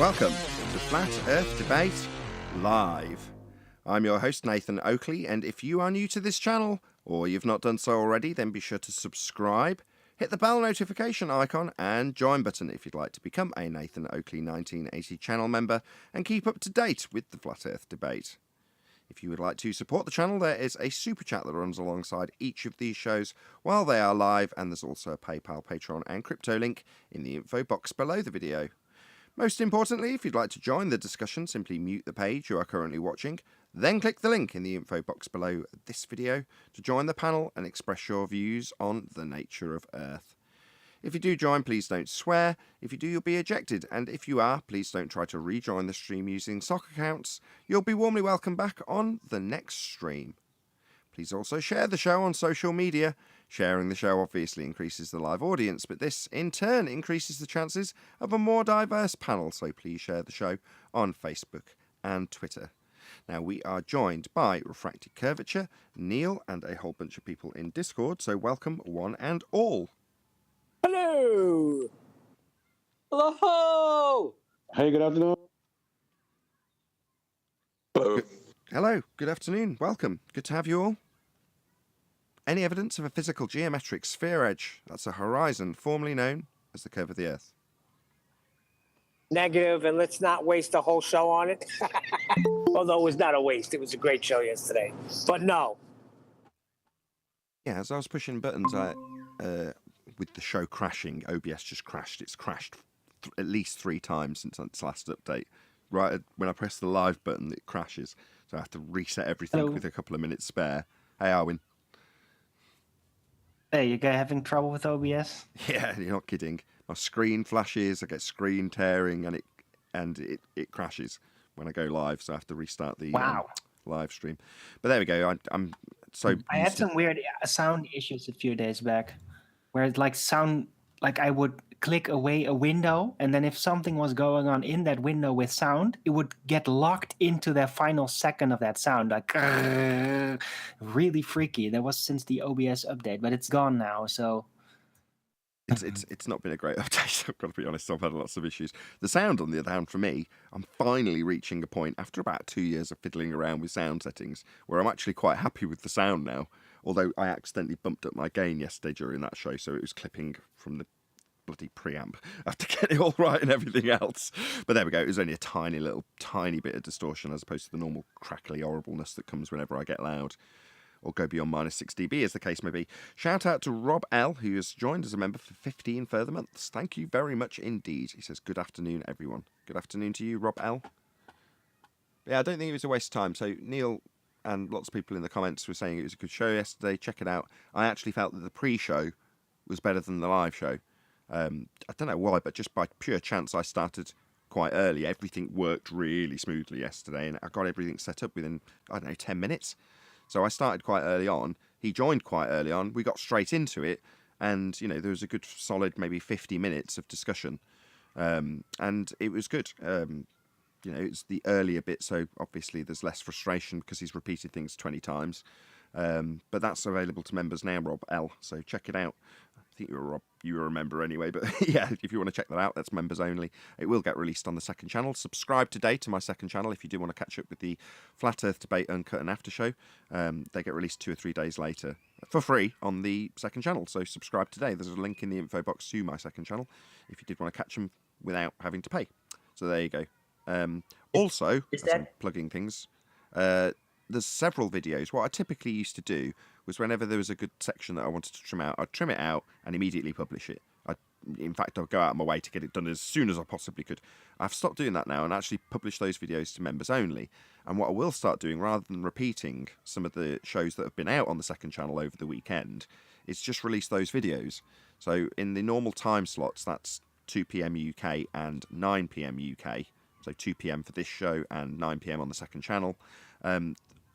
Welcome to Flat Earth Debate Live. I'm your host Nathan Oakley, and if you are new to this channel, or you've not done so already, then be sure to subscribe, hit the bell notification icon and join button if you'd like to become a Nathan Oakley 1980 channel member and keep up to date with the Flat Earth Debate. If you would like to support the channel, there is a super chat that runs alongside each of these shows while they are live, and there's also a PayPal, Patreon and crypto link in the info box below the video. Most importantly, if you'd like to join the discussion, simply mute the page you are currently watching, then click the link in the info box below this video to join the panel and express your views on the nature of Earth. If you do join, please don't swear. If you do, you'll be ejected, and if you are, please don't try to rejoin the stream using sock accounts. You'll be warmly welcomed back on the next stream. Please also share the show on social media. Sharing the show obviously increases the live audience, but this in turn increases the chances of a more diverse panel, so please share the show on Facebook and Twitter. Now, we are joined by Refracted Curvature, Neil, and a whole bunch of people in Discord, so welcome one and all. Hello! Hello! Hey, good afternoon. Hello. Hello, good afternoon, welcome. Good to have you all. Any evidence of a physical geometric sphere edge? That's a horizon formerly known as the curve of the Earth. Negative, and let's not waste a whole show on it. Although it was not a waste, it was a great show yesterday. But no. Yeah, as I was pushing buttons, with the show crashing, OBS just crashed. It's crashed at least 3 times since its last update. Right when I press the live button, it crashes. So I have to reset everything with a couple of minutes spare. Hey, Arwin. Hey, you guys having trouble with OBS? Yeah, you're not kidding. My screen flashes, I get screen tearing, and it crashes when I go live. So I have to restart the live stream. But there we go. I had some weird sound issues a few days back, where it I would click away a window, and then if something was going on in that window with sound, it would get locked into the final second of that sound, like really freaky. That was since the OBS update, but it's gone now. So it's not been a great update. I've got to be honest. I've had lots of issues. The sound, on the other hand, for me, I'm finally reaching a point after about 2 years of fiddling around with sound settings where I'm actually quite happy with the sound now. Although I accidentally bumped up my gain yesterday during that show, so it was clipping from the bloody preamp. I have to get it all right and everything else. But there we go. It was only a tiny bit of distortion as opposed to the normal crackly horribleness that comes whenever I get loud or go beyond -6 dB, as the case may be. Shout out to Rob L, who has joined as a member for 15 further months. Thank you very much indeed. He says, good afternoon, everyone. Good afternoon to you, Rob L. Yeah, I don't think it was a waste of time. So Neil and lots of people in the comments were saying it was a good show yesterday. Check it out. I actually felt that the pre-show was better than the live show. I don't know why, but just by pure chance, I started quite early. Everything worked really smoothly yesterday, and I got everything set up within, 10 minutes. So I started quite early on. He joined quite early on. We got straight into it, and there was a good solid maybe 50 minutes of discussion, and it was good. It's the earlier bit, so obviously there's less frustration because he's repeated things 20 times. But that's available to members now, Rob L. So check it out. I think you were a member anyway, but yeah, if you want to check that out, that's members only. It will get released on the second channel. Subscribe today to my second channel if you do want to catch up with the Flat Earth Debate Uncut and After Show. They get released 2 or 3 days later for free on the second channel. So subscribe today. There's a link in the info box to my second channel if you did want to catch them without having to pay. So there you go. Also, as I'm plugging things, there's several videos. What I typically used to do was whenever there was a good section that I wanted to trim out, I'd trim it out and immediately publish it. In fact, I'd go out of my way to get it done as soon as I possibly could. I've stopped doing that now and actually publish those videos to members only. And what I will start doing, rather than repeating some of the shows that have been out on the second channel over the weekend, is just release those videos. So in the normal time slots, that's 2 PM UK and 9 PM UK. So 2 PM for this show and 9 PM on the second channel.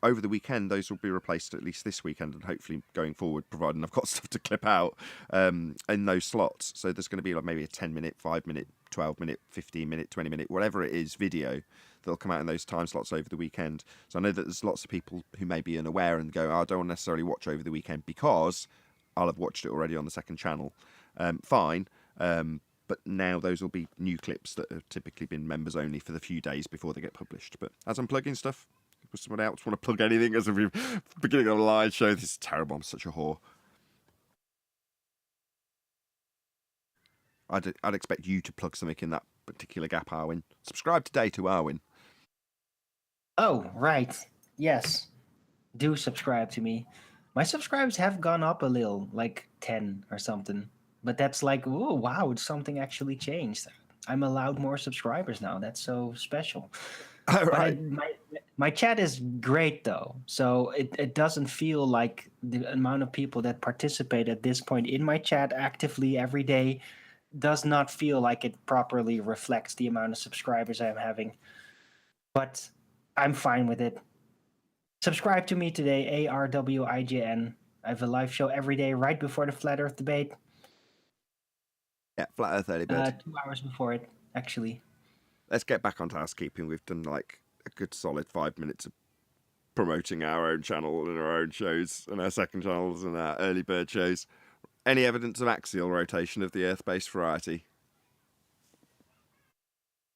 Over the weekend, those will be replaced at least this weekend and hopefully going forward, providing I've got stuff to clip out in those slots. So there's going to be like maybe a 10-minute, 5-minute, 12-minute, 15-minute, 20-minute, whatever it is, video that'll come out in those time slots over the weekend. So I know that there's lots of people who may be unaware and go, I don't necessarily watch over the weekend because I'll have watched it already on the second channel. Fine. But now those will be new clips that have typically been members only for the few days before they get published. But as I'm plugging stuff, does someone else want to plug anything as we're beginning of a live show? This is terrible. I'm such a whore. I'd expect you to plug something in that particular gap, Arwin. Subscribe today to Arwin. Oh, right. Yes. Do subscribe to me. My subscribers have gone up a little, like 10 or something. But that's like, oh, wow, something actually changed. I'm allowed more subscribers now. That's so special. All But right. my chat is great, though. So it doesn't feel like the amount of people that participate at this point in my chat actively every day does not feel like it properly reflects the amount of subscribers I'm having. But I'm fine with it. Subscribe to me today, ARWIGN. I have a live show every day right before the Flat Earth debate. Yeah, Flat Earth Early Bird. 2 hours before it, actually. Let's get back onto housekeeping. We've done like a good solid 5 minutes of promoting our own channel and our own shows and our second channels and our early bird shows. Any evidence of axial rotation of the Earth-based variety?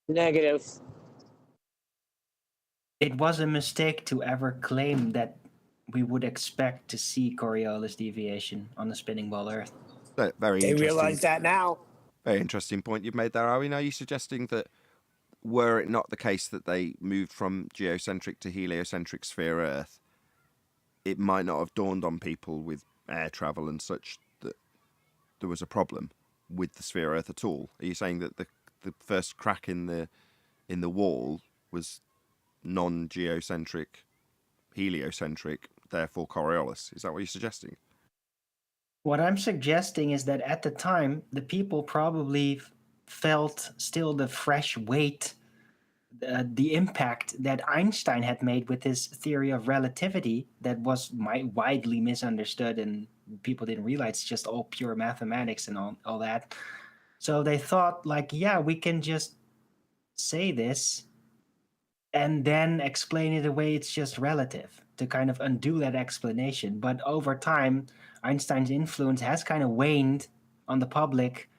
Negative. It was a mistake to ever claim that we would expect to see Coriolis deviation on the spinning ball Earth. So, very They interesting. realize that now. Very interesting point you've made there, Arwin. Are you suggesting that were it not the case that they moved from geocentric to heliocentric sphere Earth, it might not have dawned on people with air travel and such that there was a problem with the sphere Earth at all? Are you saying that the first crack in the wall was non-geocentric, heliocentric, therefore Coriolis? Is that what you're suggesting? What I'm suggesting is that at the time, the people probably felt still the fresh weight, the impact that Einstein had made with his theory of relativity that was widely misunderstood and people didn't realize it's just all pure mathematics and all that. So they thought like, yeah, we can just say this and then explain it away. It's just relative to kind of undo that explanation. But over time, Einstein's influence has kind of waned on the public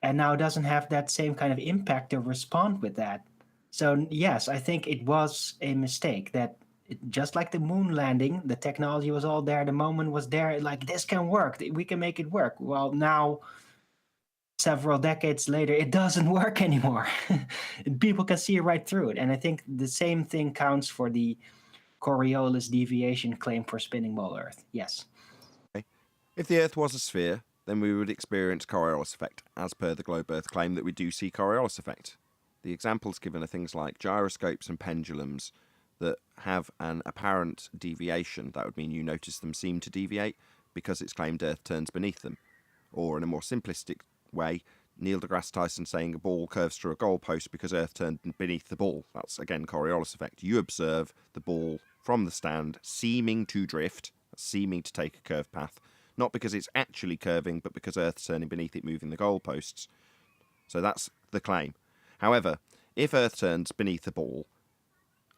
and now doesn't have that same kind of impact to respond with that. So yes, I think it was a mistake that just like the moon landing, the technology was all there, the moment was there, like this can work, we can make it work. Well, now several decades later, it doesn't work anymore. People can see right through it. And I think the same thing counts for the Coriolis deviation claim for spinning ball Earth. Yes. Okay. If the Earth was a sphere, then we would experience Coriolis effect, as per the globe Earth claim that we do see Coriolis effect. The examples given are things like gyroscopes and pendulums that have an apparent deviation. That would mean you notice them seem to deviate because it's claimed Earth turns beneath them. Or in a more simplistic way, Neil deGrasse Tyson saying a ball curves through a goalpost because Earth turned beneath the ball. That's, again, Coriolis effect. You observe the ball from the stand seeming to drift, seeming to take a curved path, not because it's actually curving, but because Earth's turning beneath it, moving the goalposts. So that's the claim. However, if Earth turns beneath the ball,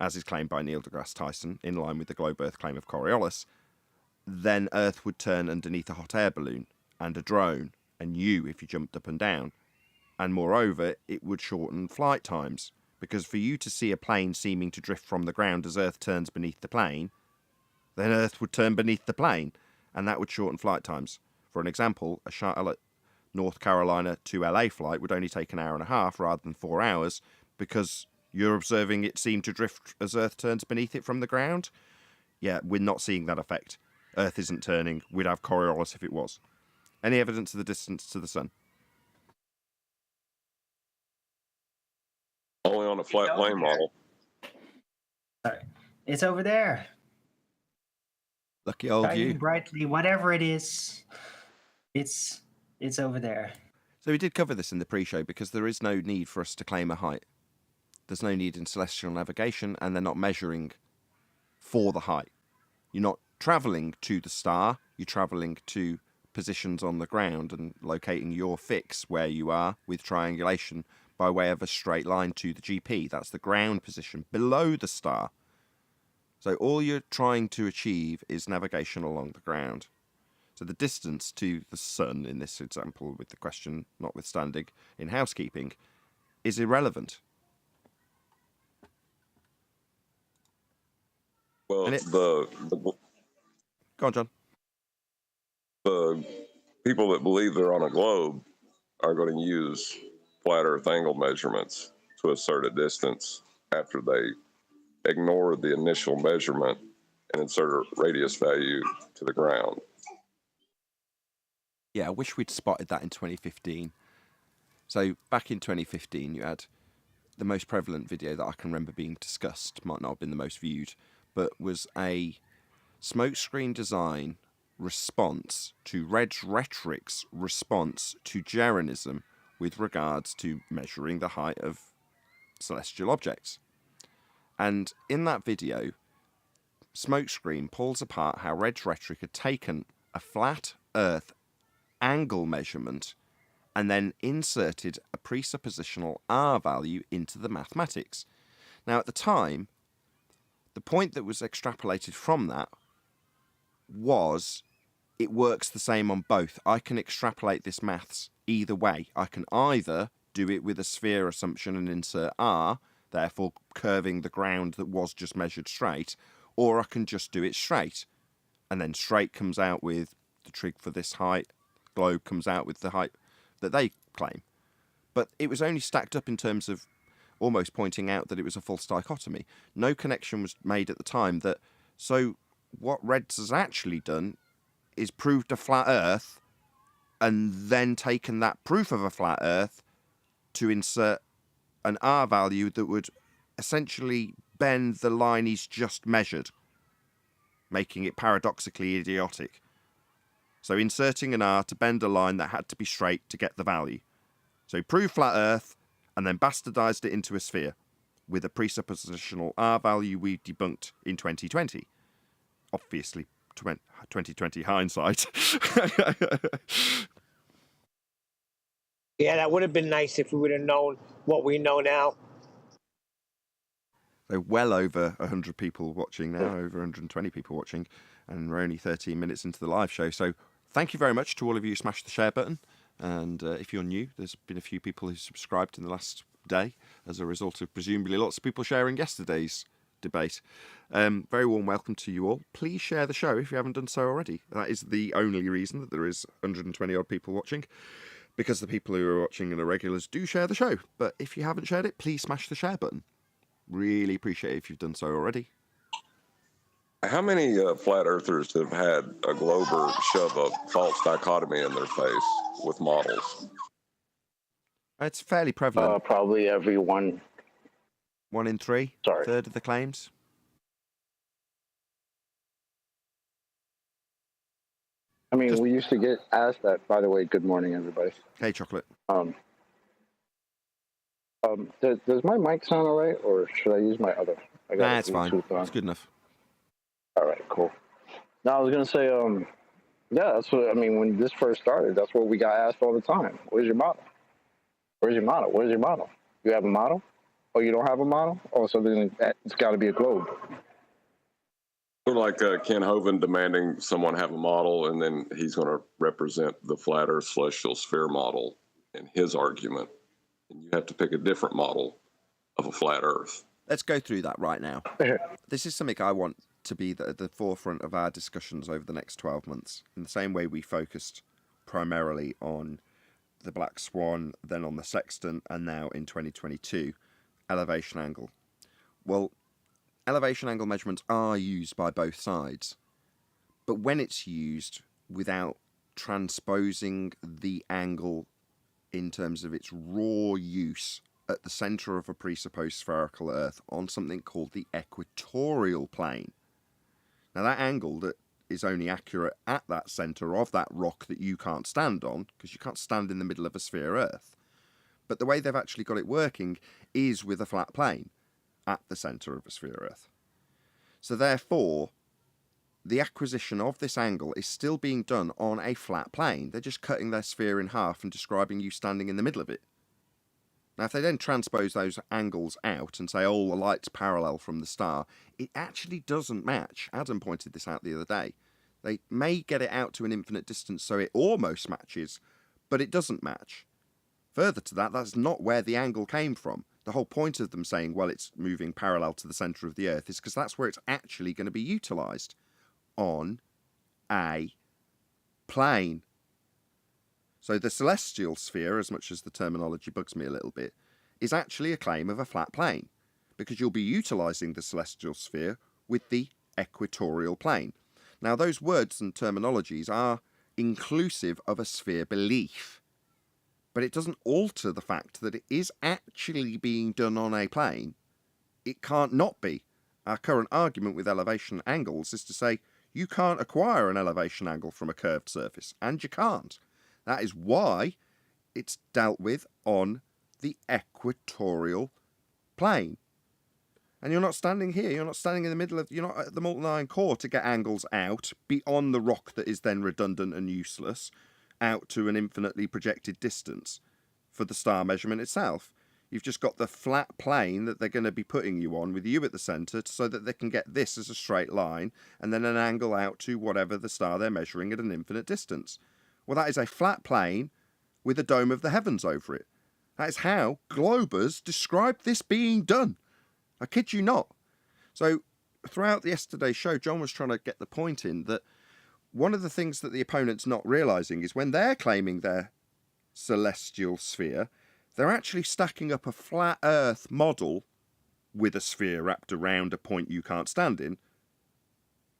as is claimed by Neil deGrasse Tyson, in line with the globe Earth claim of Coriolis, then Earth would turn underneath a hot air balloon and a drone, and you if you jumped up and down. And moreover, it would shorten flight times, because for you to see a plane seeming to drift from the ground as Earth turns beneath the plane, then Earth would turn beneath the plane, and that would shorten flight times. For an example, a Charlotte, North Carolina to LA flight would only take an hour and a half rather than 4 hours, because you're observing it seem to drift as Earth turns beneath it from the ground. Yeah, we're not seeing that effect. Earth isn't turning. We'd have Coriolis if it was. Any evidence of the distance to the sun? Only on a flat plane model. Sorry. It's over there. Lucky old Shining you. brightly, whatever it is, it's over there. So we did cover this in the pre-show because there is no need for us to claim a height. There's no need in celestial navigation, and they're not measuring for the height. You're not travelling to the star, you're travelling to positions on the ground and locating your fix where you are with triangulation by way of a straight line to the GP. That's the ground position below the star. So all you're trying to achieve is navigation along the ground. So the distance to the sun, in this example, with the question notwithstanding, in housekeeping, is irrelevant. Well, And the go on, John. the people that believe they're on a globe are going to use flat Earth angle measurements to assert a distance after they ignore the initial measurement and insert a radius value to the ground. Yeah, I wish we'd spotted that in 2015. So back in 2015, you had the most prevalent video that I can remember being discussed, might not have been the most viewed, but was a smokescreen design response to Red's rhetoric's response to Jeranism with regards to measuring the height of celestial objects. And in that video, Smokescreen pulls apart how Red's rhetoric had taken a flat Earth angle measurement and then inserted a presuppositional R value into the mathematics. Now, at the time, the point that was extrapolated from that was it works the same on both. I can extrapolate this maths either way. I can either do it with a sphere assumption and insert R, therefore curving the ground that was just measured straight, or I can just do it straight. And then straight comes out with the trig for this height, globe comes out with the height that they claim. But it was only stacked up in terms of almost pointing out that it was a false dichotomy. No connection was made at the time that, so what Reds has actually done is proved a flat Earth and then taken that proof of a flat Earth to insert an R value that would essentially bend the line he's just measured, making it paradoxically idiotic. So inserting an R to bend a line that had to be straight to get the value. So he proved flat Earth and then bastardized it into a sphere with a presuppositional R value we debunked in 2020. Obviously, 2020 hindsight. Yeah, that would have been nice if we would have known what we know now. So well over 100 people watching now, over 120 people watching, and we're only 13 minutes into the live show. So thank you very much to all of you who smashed the share button. And if you're new, there's been a few people who subscribed in the last day as a result of presumably lots of people sharing yesterday's debate. Very warm welcome to you all. Please share the show if you haven't done so already. That is the only reason that there is 120 odd people watching, because the people who are watching and are regulars do share the show. But if you haven't shared it, please smash the share button. Really appreciate it if you've done so already. How many flat earthers have had a glober shove a false dichotomy in their face with models? It's fairly prevalent. Probably every one. 1 in 3, Sorry. third of the claims. I mean, we used to get asked that. By the way, good morning, everybody. Hey, Chocolate. Does my mic sound all right, or should I use my other? I got Nah, it's fine. Bluetooth on. It's good enough. All right, cool. Now I was gonna say, yeah, that's what I mean. When this first started, that's what we got asked all the time. Where's your model? Where's your model? Where's your model? You have a model? Oh, you don't have a model? Oh, so then it's got to be a globe. Sort of like Ken Hovind demanding someone have a model, and then he's going to represent the flat Earth celestial sphere model in his argument, and you have to pick a different model of a flat Earth. Let's go through that right now. This is something I want to be at the forefront of our discussions over the next 12 months. In the same way we focused primarily on the Black Swan, then on the Sextant, and now in 2022, elevation angle. Well, elevation angle measurements are used by both sides, but when it's used without transposing the angle in terms of its raw use at the centre of a presupposed spherical Earth on something called the equatorial plane. Now that angle that is only accurate at that centre of that rock that you can't stand on, because you can't stand in the middle of a sphere Earth, but the way they've actually got it working is with a flat plane at the centre of a sphere Earth. So therefore, the acquisition of this angle is still being done on a flat plane. They're just cutting their sphere in half and describing you standing in the middle of it. Now, if they then transpose those angles out and say, oh, the light's parallel from the star, it actually doesn't match. Adam pointed this out the other day. They may get it out to an infinite distance so it almost matches, but it doesn't match. Further to that, that's not where the angle came from. The whole point of them saying, well, it's moving parallel to the centre of the Earth is because that's where it's actually going to be utilised, on a plane. So the celestial sphere, as much as the terminology bugs me a little bit, is actually a claim of a flat plane, because you'll be utilising the celestial sphere with the equatorial plane. Now, those words and terminologies are inclusive of a sphere belief, but it doesn't alter the fact that it is actually being done on a plane. It can't not be. Our current argument with elevation angles is to say you can't acquire an elevation angle from a curved surface, and you can't. That is why it's dealt with on the equatorial plane. And you're not standing here, you're not standing in the middle of, you're not at the molten iron core to get angles out beyond the rock that is then redundant and useless, out to an infinitely projected distance for the star measurement itself. You've just got the flat plane that they're going to be putting you on with you at the centre so that they can get this as a straight line and then an angle out to whatever the star they're measuring at an infinite distance. Well, that is a flat plane with a dome of the heavens over it. That is how globers describe this being done. I kid you not. So throughout yesterday's show, John was trying to get the point in that one of the things that the opponent's not realising is when they're claiming their celestial sphere, they're actually stacking up a flat Earth model with a sphere wrapped around a point you can't stand in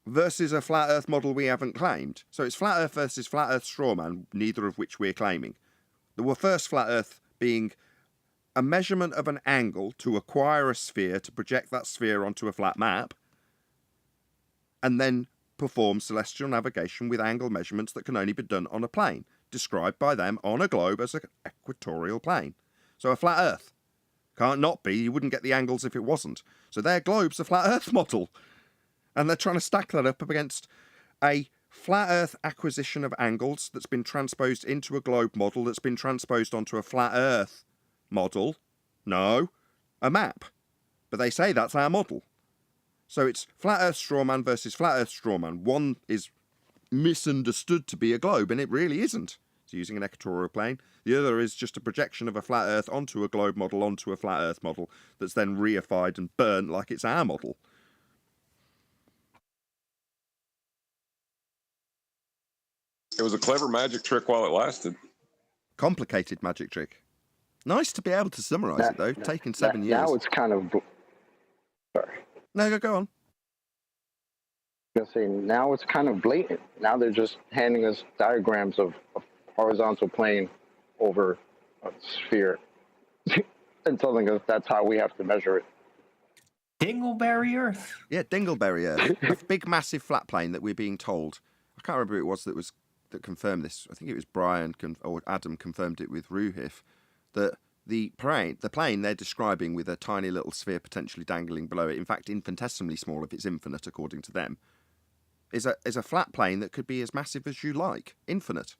versus a flat Earth model we haven't claimed. So it's flat Earth versus flat Earth strawman, neither of which we're claiming. The first flat Earth being a measurement of an angle to acquire a sphere, to project that sphere onto a flat map, and then perform celestial navigation with angle measurements that can only be done on a plane, described by them on a globe as an equatorial plane. So a flat Earth. Can't not be, you wouldn't get the angles if it wasn't. So their globe's a flat Earth model. And they're trying to stack that up against a flat Earth acquisition of angles that's been transposed into a globe model that's been transposed onto a flat Earth model. No, a map. But they say that's our model. So it's flat Earth strawman versus flat Earth strawman. One is misunderstood to be a globe, and it really isn't. It's using an equatorial plane. The other is just a projection of a flat Earth onto a globe model, onto a flat Earth model, that's then reified and burnt like it's our model. It was a clever magic trick while it lasted. Complicated magic trick. Nice to be able to summarise it, though. Taken 7 years. Now it's kind of... Sorry. No, go on. I was going to say, now it's kind of blatant. Now they're just handing us diagrams of a horizontal plane over a sphere and telling us that's how we have to measure it. Dingleberry Earth. Yeah, dingleberry Earth. A big, massive flat plane that we're being told. I can't remember who it was that confirmed this. I think it was Brian or Adam confirmed it with Ruhif, that the plane they're describing with a tiny little sphere potentially dangling below it, in fact infinitesimally small if it's infinite according to them, is a flat plane that could be as massive as you like, infinite.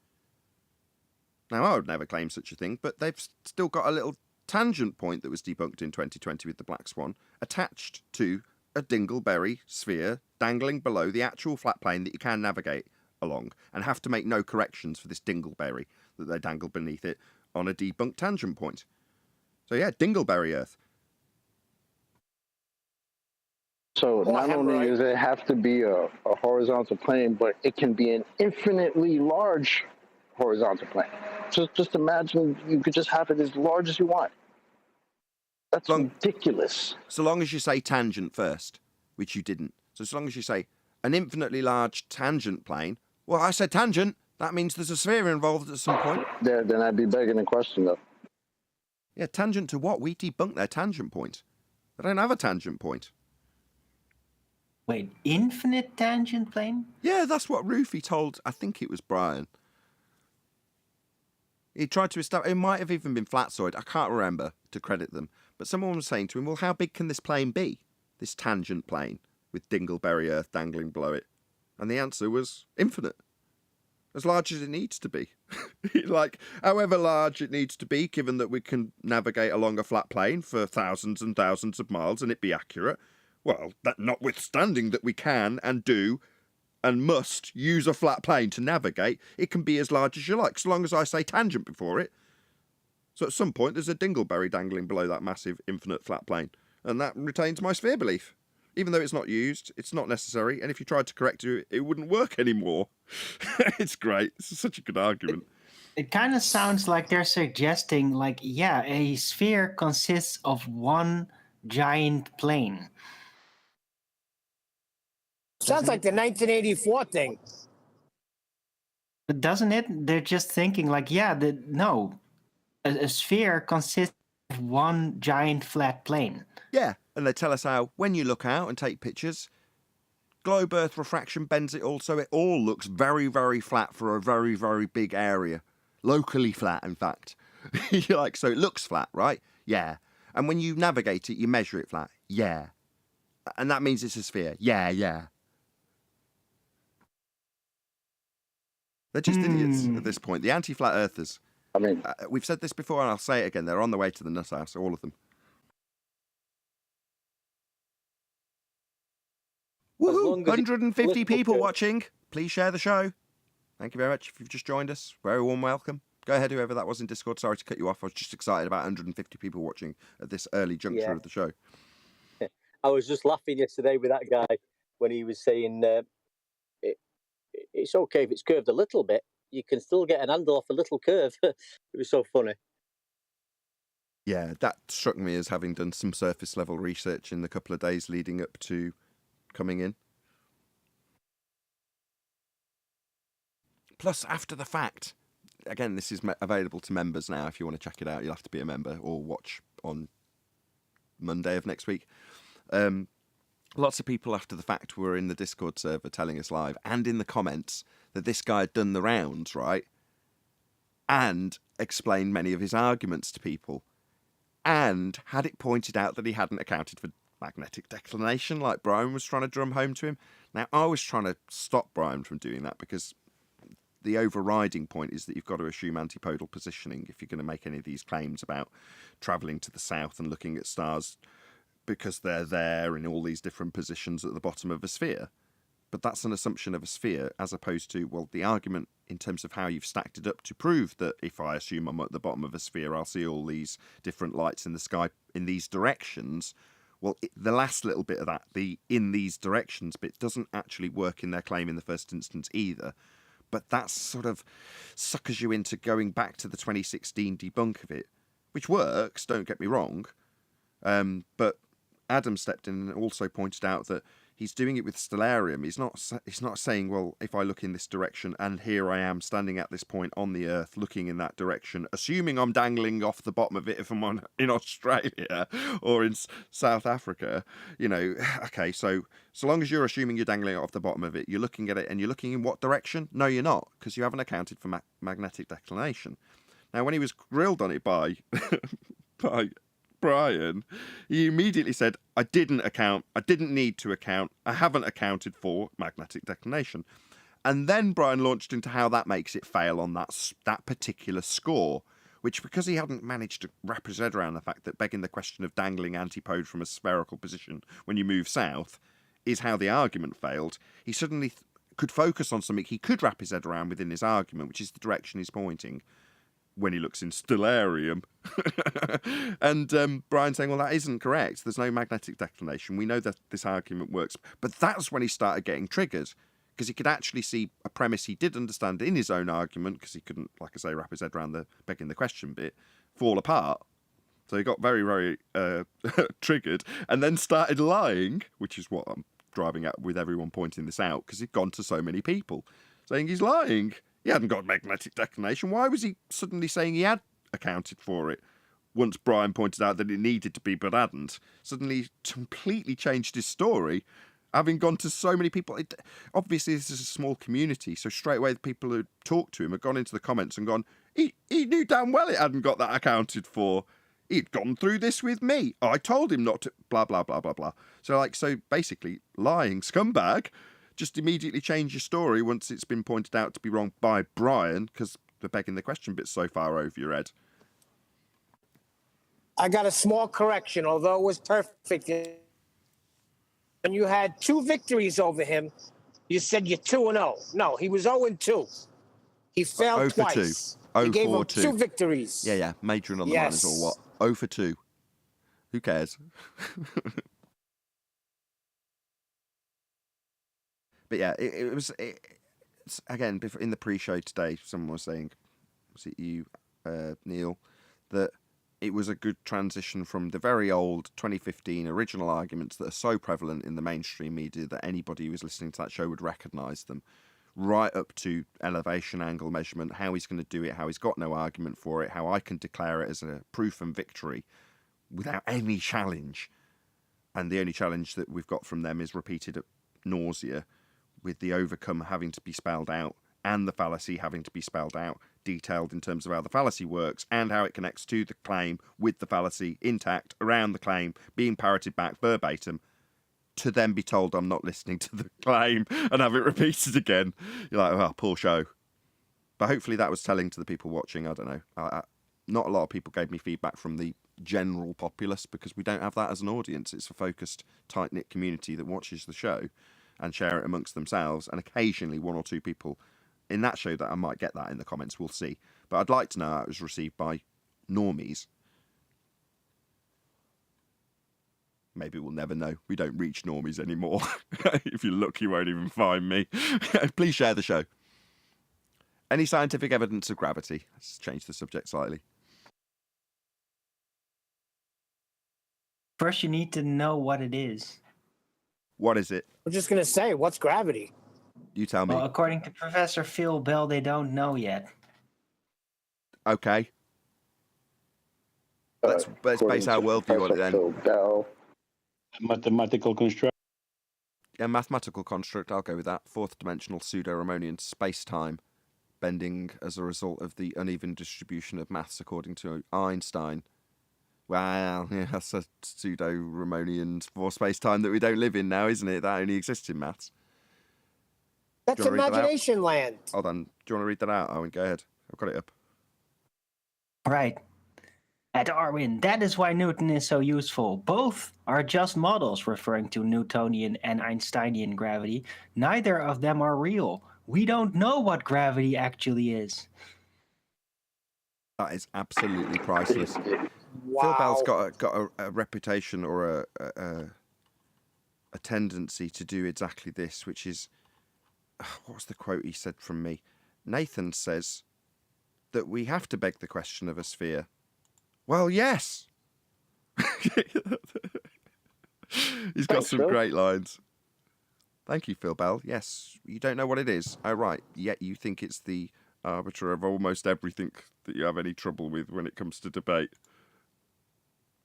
Now, I would never claim such a thing, but they've still got a little tangent point that was debunked in 2020 with the Black Swan attached to a dingleberry sphere dangling below the actual flat plane that you can navigate along and have to make no corrections for this dingleberry that they dangle beneath it on a debunked tangent point. So yeah, dingleberry Earth. So not only does it have to be a horizontal plane, but it can be an infinitely large horizontal plane. Just imagine you could just have it as large as you want. That's ridiculous. So long as you say tangent first, which you didn't. So long as you say an infinitely large tangent plane, well, I said tangent, that means there's a sphere involved at some point. Then I'd be begging the question, though. Yeah, tangent to what? We debunked their tangent point. They don't have a tangent point. Wait, infinite tangent plane? Yeah, that's what Rufy told, I think it was Brian. He tried to establish, it might have even been flatsoid, I can't remember, to credit them. But someone was saying to him, well, how big can this plane be? This tangent plane, with dingleberry Earth dangling below it. And the answer was infinite. As large as it needs to be. Like, however large it needs to be, given that we can navigate along a flat plane for thousands and thousands of miles and it be accurate. Well, that notwithstanding that we can and do and must use a flat plane to navigate, it can be as large as you like, so long as I say tangent before it. So at some point, there's a dingleberry dangling below that massive infinite flat plane, and that retains my sphere belief. Even though it's not used, it's not necessary, and if you tried to correct it, it wouldn't work anymore. It's great. It's such a good argument. It kind of sounds like they're suggesting, like, yeah, a sphere consists of one giant plane. Sounds like the 1984 thing. But doesn't it? They're just thinking, like, yeah, no. A sphere consists of one giant flat plane. Yeah, and they tell us how, when you look out and take pictures, globe Earth refraction bends it all, so it all looks very, very flat for a very, very big area. Locally flat, in fact. You're like, so it looks flat, right? Yeah. And when you navigate it, you measure it flat. Yeah. And that means it's a sphere. Yeah. They're just idiots at this point. The anti-flat earthers. I mean, We've said this before, and I'll say it again. They're on the way to the nut house, all of them. Woohoo! long as 150 people political- watching. Please share the show. Thank you very much. If you've just joined us, very warm welcome. Go ahead, whoever that was in Discord. Sorry to cut you off. I was just excited about 150 people watching at this early juncture of the show. I was just laughing yesterday with that guy when he was saying it's okay if it's curved a little bit. You can still get an handle off a little curve. It was so funny. Yeah, that struck me as having done some surface level research in the couple of days leading up to coming in. Plus, after the fact, again, this is available to members now. If you want to check it out, you'll have to be a member or watch on Monday of next week. Lots of people after the fact were in the Discord server telling us live and in the comments that this guy had done the rounds, right? And explained many of his arguments to people. And had it pointed out that he hadn't accounted for magnetic declination like Brian was trying to drum home to him. Now, I was trying to stop Brian from doing that because the overriding point is that you've got to assume antipodal positioning if you're going to make any of these claims about travelling to the south and looking at stars because they're there in all these different positions at the bottom of a sphere. But that's an assumption of a sphere as opposed to, well, the argument in terms of how you've stacked it up to prove that if I assume I'm at the bottom of a sphere, I'll see all these different lights in the sky in these directions. Well, the last little bit of that, the in these directions bit, doesn't actually work in their claim in the first instance either. But that sort of suckers you into going back to the 2016 debunk of it, which works, don't get me wrong. But Adam stepped in and also pointed out that he's doing it with Stellarium. He's not saying, well, if I look in this direction and here I am standing at this point on the Earth looking in that direction, assuming I'm dangling off the bottom of it if I'm in Australia or in South Africa, you know, okay, so long as you're assuming you're dangling off the bottom of it, you're looking at it and you're looking in what direction? No, you're not, because you haven't accounted for magnetic declination. Now, when he was grilled on it by Brian, he immediately said, I didn't need to account, I haven't accounted for magnetic declination. And then Brian launched into how that makes it fail on that particular score, which, because he hadn't managed to wrap his head around the fact that begging the question of dangling antipode from a spherical position when you move south is how the argument failed, he suddenly could focus on something he could wrap his head around within his argument, which is the direction he's pointing when he looks in Stellarium. And Brian saying, well, that isn't correct. There's no magnetic declination. We know that this argument works. But that's when he started getting triggered, because he could actually see a premise he did understand in his own argument, because he couldn't, like I say, wrap his head around the begging the question bit, fall apart. So he got very, very triggered and then started lying, which is what I'm driving at with everyone pointing this out, because he'd gone to so many people saying he's lying. He hadn't got magnetic declination. Why was he suddenly saying he had accounted for it? Once Brian pointed out that it needed to be but hadn't, suddenly completely changed his story, having gone to so many people. Obviously, this is a small community, so straight away the people who talked to him had gone into the comments and gone, he knew damn well it hadn't got that accounted for. He'd gone through this with me. I told him not to, blah, blah, blah, blah, blah. So basically, lying scumbag. Just immediately change your story once it's been pointed out to be wrong by Brian, because the begging the question bit's so far over your head. I got a small correction, although it was perfect. And you had 2 victories over him You said you're 2-0. No, he was 0-2. He failed 0 for 2. twice. 0 You gave for him 2. 2 victories. Yeah, majoring on the minors or what? Yes. 0 for 2. Who cares? But yeah, it's again, in the pre-show today, someone was saying, was it you, Neil, that it was a good transition from the very old 2015 original arguments that are so prevalent in the mainstream media that anybody who was listening to that show would recognise them, right up to elevation angle measurement, how he's going to do it, how he's got no argument for it, how I can declare it as a proof and victory without any challenge. And the only challenge that we've got from them is repeated at nausea, with the overcome having to be spelled out and the fallacy having to be spelled out, detailed in terms of how the fallacy works and how it connects to the claim, with the fallacy intact around the claim, being parroted back verbatim, to then be told I'm not listening to the claim and have it repeated again. You're like, oh, poor show. But hopefully that was telling to the people watching. I don't know. Not a lot of people gave me feedback from the general populace, because we don't have that as an audience. It's a focused, tight-knit community that watches the show and share it amongst themselves, and occasionally 1 or 2 people in that show that I might get that in the comments. We'll see. But I'd like to know how it was received by normies. Maybe we'll never know. We don't reach normies anymore. If you look, you won't even find me. Please share the show. Any scientific evidence of gravity? Let's change the subject slightly. First, you need to know what it is. What is it? I'm just going to say, what's gravity? You tell me. Well, according to Professor Phil Bell, they don't know yet. Okay. Let's base our worldview on it then. Phil Bell. Mathematical construct. Yeah, mathematical construct, I'll go with that. 4th dimensional pseudo-Riemannian space-time, bending as a result of the uneven distribution of maths according to Einstein. Well, yeah, that's a pseudo-Riemannian for space-time that we don't live in now, isn't it? That only exists in maths. That's Do you wanna read that out? imagination land. Hold on. Do you want to read that out, Owen? Go ahead. I've got it up. Right. At Darwin, that is why Newton is so useful. Both are just models referring to Newtonian and Einsteinian gravity. Neither of them are real. We don't know what gravity actually is. That is absolutely priceless. Wow. Phil Bell's got a reputation or a tendency to do exactly this, which is, what was the quote he said from me? Nathan says that we have to beg the question of a sphere. Well, yes. He's got Thanks, some Phil. great lines. Thank you, Phil Bell. Yes, you don't know what it is. Oh, right. Yet you think it's the arbiter of almost everything that you have any trouble with when it comes to debate.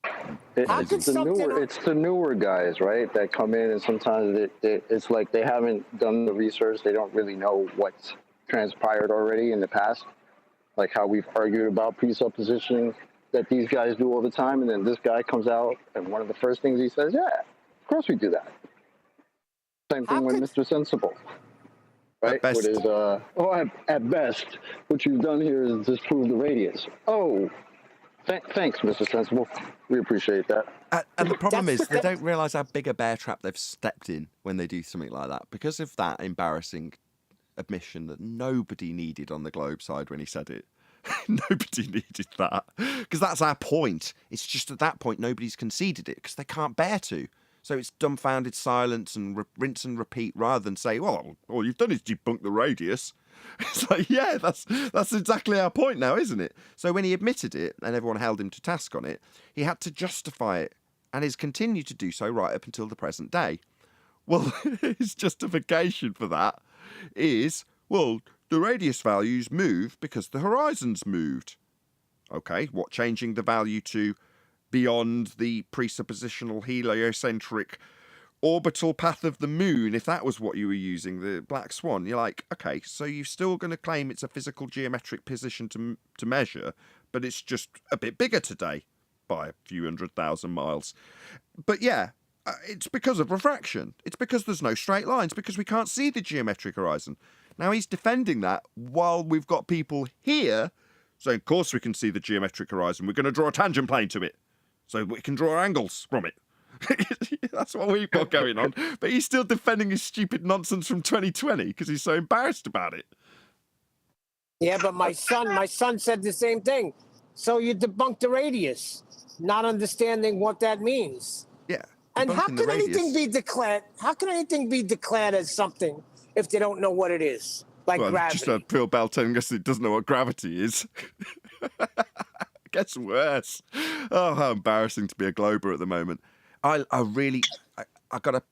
How could It's the newer guys, right, that come in, and sometimes it's like they haven't done the research. They don't really know what's transpired already in the past, like how we've argued about presuppositioning that these guys do all the time, and then this guy comes out, and one of the first things he says, yeah, of course we do that. Same thing with Mr. Sensible, right? At best. With his, at best, what you've done here is disprove the radius. Oh, thanks, Mr. Sensible. We appreciate that. And the problem is they don't realise how big a bear trap they've stepped in when they do something like that, because of that embarrassing admission that nobody needed on the Globe side when he said it. Nobody needed that, because that's our point. It's just at that point nobody's conceded it because they can't bear to. So it's dumbfounded silence and rinse and repeat, rather than say, well, all you've done is debunk the radius. It's like, yeah, that's exactly our point now, isn't it? So when he admitted it and everyone held him to task on it, he had to justify it, and has continued to do so right up until the present day. Well, his justification for that is, well, the radius values move because the horizon's moved. Okay, what, changing the value to beyond the presuppositional heliocentric orbital path of the moon, if that was what you were using, the black swan? You're like, okay, so you're still going to claim it's a physical geometric position to measure, but it's just a bit bigger today by a few 100,000 miles. But yeah, it's because of refraction. It's because there's no straight lines, because we can't see the geometric horizon. Now he's defending that while we've got people here saying, of course we can see the geometric horizon. We're going to draw a tangent plane to it so we can draw angles from it. That's what we've got going on. But he's still defending his stupid nonsense from 2020 because he's so embarrassed about it. Yeah, but my son said the same thing. So you debunked the radius, not understanding what that means. Yeah. And how debunking the can anything radius. be declared? How can anything be declared as something if they don't know what it is? Like Well, gravity. just had Phil Bell telling us it doesn't know what gravity is. It gets worse. Oh, how embarrassing to be a Glober at the moment. I got to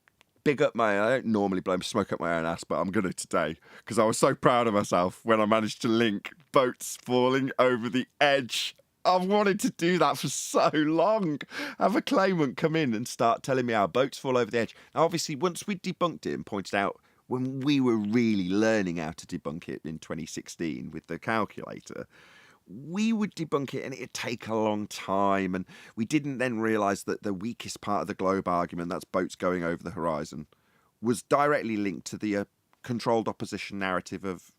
big up I don't normally smoke up my own ass, but I'm going to today because I was so proud of myself when I managed to link boats falling over the edge. I've wanted to do that for so long. Have a claimant come in and start telling me how boats fall over the edge. Now, obviously, once we debunked it and pointed out when we were really learning how to debunk it in 2016 with the calculator, we would debunk it and it'd take a long time. And we didn't then realise that the weakest part of the globe argument, that's boats going over the horizon, was directly linked to the controlled opposition narrative of